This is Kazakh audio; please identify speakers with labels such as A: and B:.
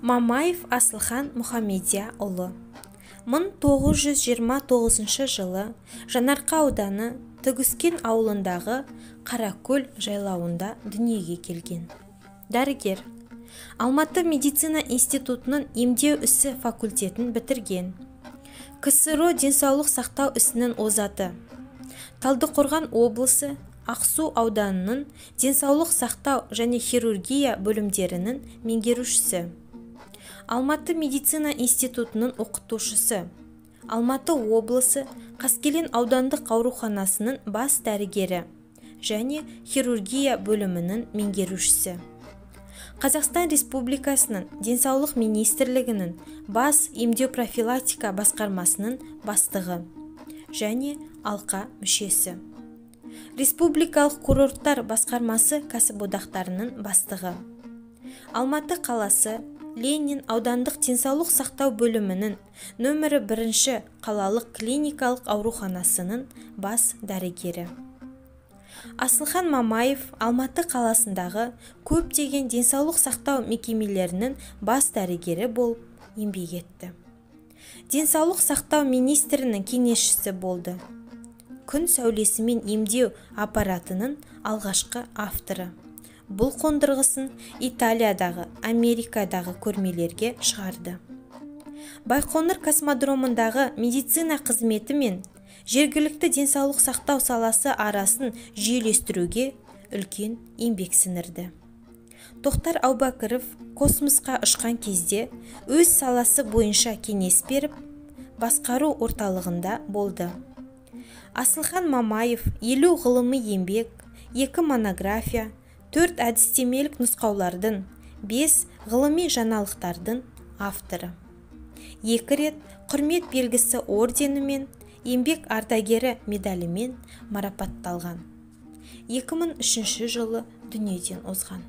A: Мамаев Асылхан Мұхамедияұлы 1929 жылы Жаңарқа ауданы Түгіскен ауылындағы Қаракөл жайлауында дүниеге келген. Дәрігер. Алматы медицина институтының емдеу ісі факультетін бітірген. КСРО денсаулық сақтау ісінің озаты. Талдықорған облысы Ақсу ауданының денсаулық сақтау және хирургия бөлімдерінің меңгерушісі. Алматы медицина институтының оқытушысы. Алматы облысы Қаскелен аудандық ауруханасының бас дәрігері және хирургия бөлімінің меңгерушісі. Қазақстан Республикасының Денсаулық министрлігінің бас емдеу профилактика басқармасының бастығы және алқа мүшесі. Республикалық курорттар басқармасы кәсіподақтарының бастығы. Алматы қаласы Ленин аудандық денсаулық сақтау бөлімінің нөмірі 1 қалалық клиникалық ауруханасының бас дәрігері. Асылхан Мамаев Алматы қаласындағы көптеген денсаулық сақтау мекемелерінің бас дәрігері болып еңбек етті. Денсаулық сақтау министрінің кеңесшісі болды. Күн сәулесімен емдеу аппаратының алғашқы авторы. Бұл қондырғысын Италиядағы, Америкадағы көрмелерге шығарды. Байқоңыр космодромындағы медицина қызметі мен жергілікті денсаулық сақтау саласы арасын жүйелестіруге үлкен еңбек сіңірді. Тоқтар Әубәкіров космосқа ұшқан кезде өз саласы бойынша кеңес беріп, басқару орталығында болды. Асылхан Мамаев 50 ғылыми еңбек, 2 монография, 4 әдістемелік нұсқаулардың, 5 ғылыми жаңалықтардың авторы. 2 рет құрмет белгісі орденімен, еңбек ардагері медалімен марапатталған. 2003 жылы дүниеден озған.